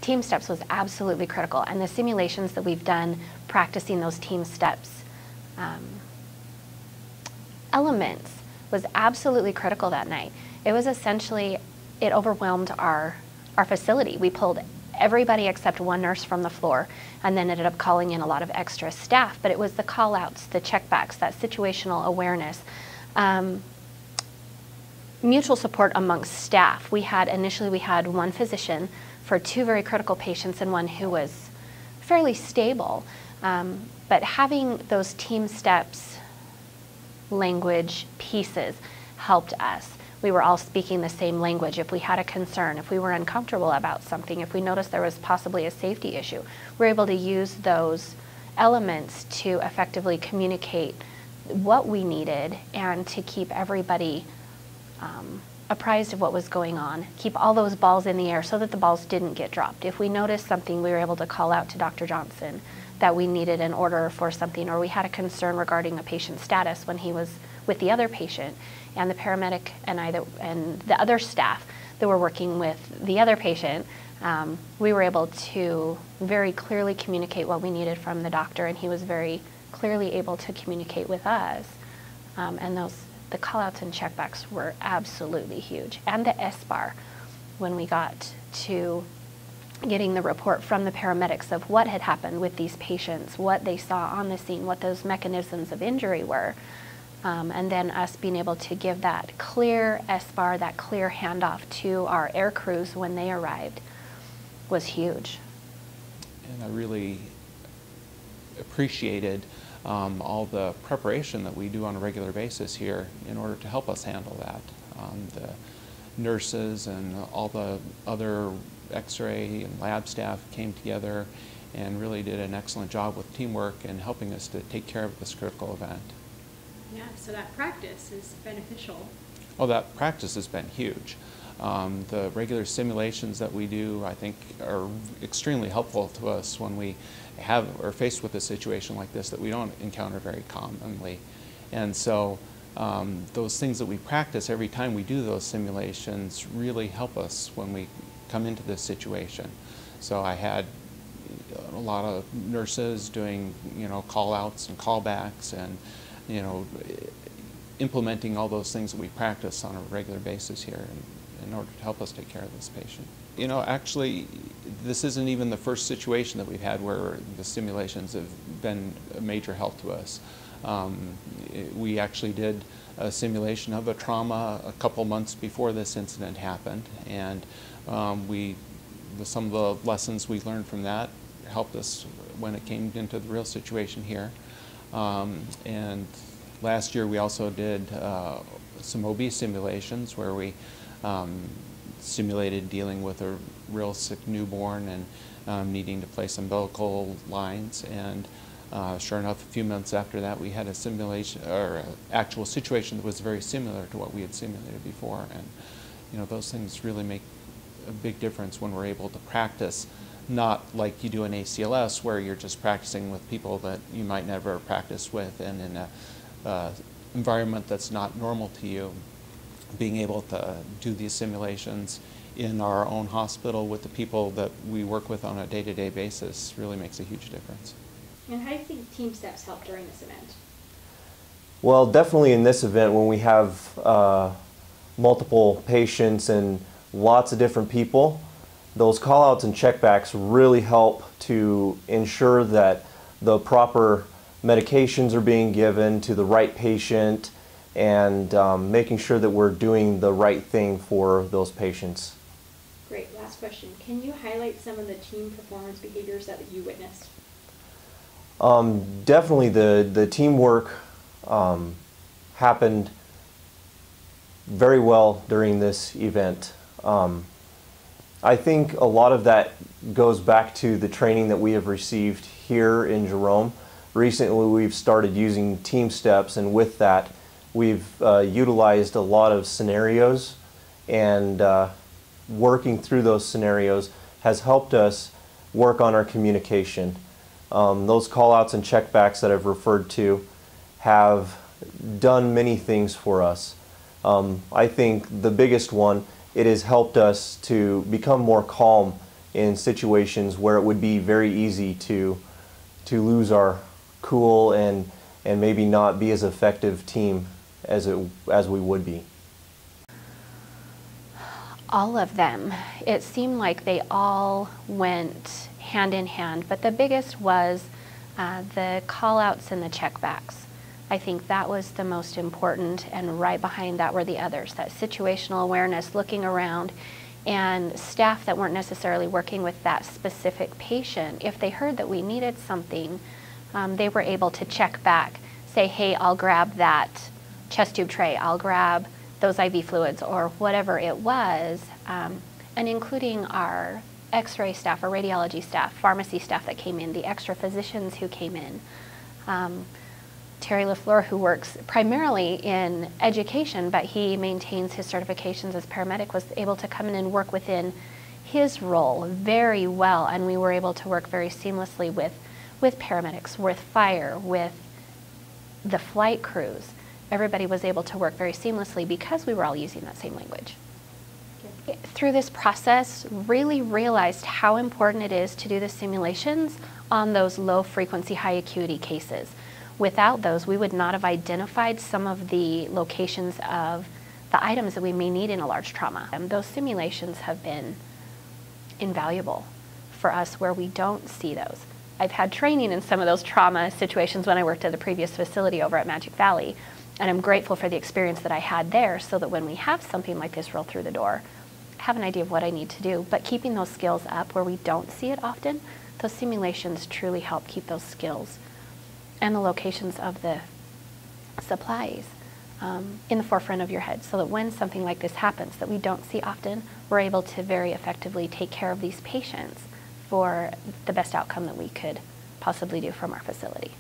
TeamSTEPPS was absolutely critical, and the simulations that we've done practicing those TeamSTEPPS elements was absolutely critical that night. It was essentially, it overwhelmed our facility. We pulled everybody except one nurse from the floor, and then ended up calling in a lot of extra staff, but it was the call outs, the checkbacks, that situational awareness, mutual support amongst staff. Initially we had one physician for 2 very critical patients and one who was fairly stable, but having those TeamSTEPPS language pieces helped us. We were all speaking the same language. If we had a concern, if we were uncomfortable about something, if we noticed there was possibly a safety issue, we were able to use those elements to effectively communicate what we needed and to keep everybody apprised of what was going on, keep all those balls in the air so that the balls didn't get dropped. If we noticed something, we were able to call out to Dr. Johnson that we needed an order for something, or we had a concern regarding a patient's status when he was with the other patient, and the paramedic and the other staff that were working with the other patient, we were able to very clearly communicate what we needed from the doctor, and he was very clearly able to communicate with us. And the call-outs and checkbacks were absolutely huge. And the SBAR, when we got to getting the report from the paramedics of what had happened with these patients, what they saw on the scene, what those mechanisms of injury were, and then us being able to give that clear SBAR, that clear handoff to our air crews when they arrived, was huge. And I really appreciated all the preparation that we do on a regular basis here in order to help us handle that. The nurses and all the other X-ray and lab staff came together and really did an excellent job with teamwork and helping us to take care of this critical event. Yeah, so that practice is beneficial. Oh, that practice has been huge. The regular simulations that we do, I think, are extremely helpful to us when we are faced with a situation like this that we don't encounter very commonly. And so those things that we practice every time we do those simulations really help us when we come into this situation. So I had a lot of nurses doing, call-outs and callbacks and, implementing all those things that we practice on a regular basis here in order to help us take care of this patient. Actually, this isn't even the first situation that we've had where the simulations have been a major help to us. We actually did a simulation of a trauma a couple months before this incident happened, and some of the lessons we learned from that helped us when it came into the real situation here. And last year we also did some OB simulations where we simulated dealing with a real sick newborn and needing to place umbilical lines, and sure enough, a few months after that we had a simulation or an actual situation that was very similar to what we had simulated before. And those things really make a big difference when we're able to practice, not like you do in ACLS where you're just practicing with people that you might never practice with and in a environment that's not normal to you. Being able to do these simulations in our own hospital with the people that we work with on a day-to-day basis really makes a huge difference. And how do you think TeamSTEPPS helped during this event? Well, definitely in this event when we have multiple patients and lots of different people, those call-outs and checkbacks really help to ensure that the proper medications are being given to the right patient and making sure that we're doing the right thing for those patients. Great. Last question. Can you highlight some of the team performance behaviors that you witnessed? Definitely the teamwork happened very well during this event. I think a lot of that goes back to the training that we have received here in Jerome. Recently we've started using TeamSTEPPS, and with that we've utilized a lot of scenarios, and working through those scenarios has helped us work on our communication. Those call-outs and checkbacks that I've referred to have done many things for us. I think the biggest one, it has helped us to become more calm in situations where it would be very easy to lose our cool and maybe not be as effective team as we would be? All of them. It seemed like they all went hand in hand, but the biggest was the call-outs and the checkbacks. I think that was the most important, and right behind that were the others, that situational awareness, looking around, and staff that weren't necessarily working with that specific patient. If they heard that we needed something, they were able to check back, say, hey, I'll grab that chest tube tray, I'll grab those IV fluids, or whatever it was, and including our x-ray staff, our radiology staff, pharmacy staff that came in, the extra physicians who came in. Terry LaFleur, who works primarily in education, but he maintains his certifications as paramedic, was able to come in and work within his role very well, and we were able to work very seamlessly with paramedics, with fire, with the flight crews. Everybody was able to work very seamlessly because we were all using that same language. Okay. Through this process, really realized how important it is to do the simulations on those low frequency, high acuity cases. Without those, we would not have identified some of the locations of the items that we may need in a large trauma. And those simulations have been invaluable for us where we don't see those. I've had training in some of those trauma situations when I worked at the previous facility over at Magic Valley, and I'm grateful for the experience that I had there, so that when we have something like this roll through the door, I have an idea of what I need to do. But keeping those skills up where we don't see it often, those simulations truly help keep those skills and the locations of the supplies in the forefront of your head, so that when something like this happens that we don't see often, we're able to very effectively take care of these patients for the best outcome that we could possibly do from our facility.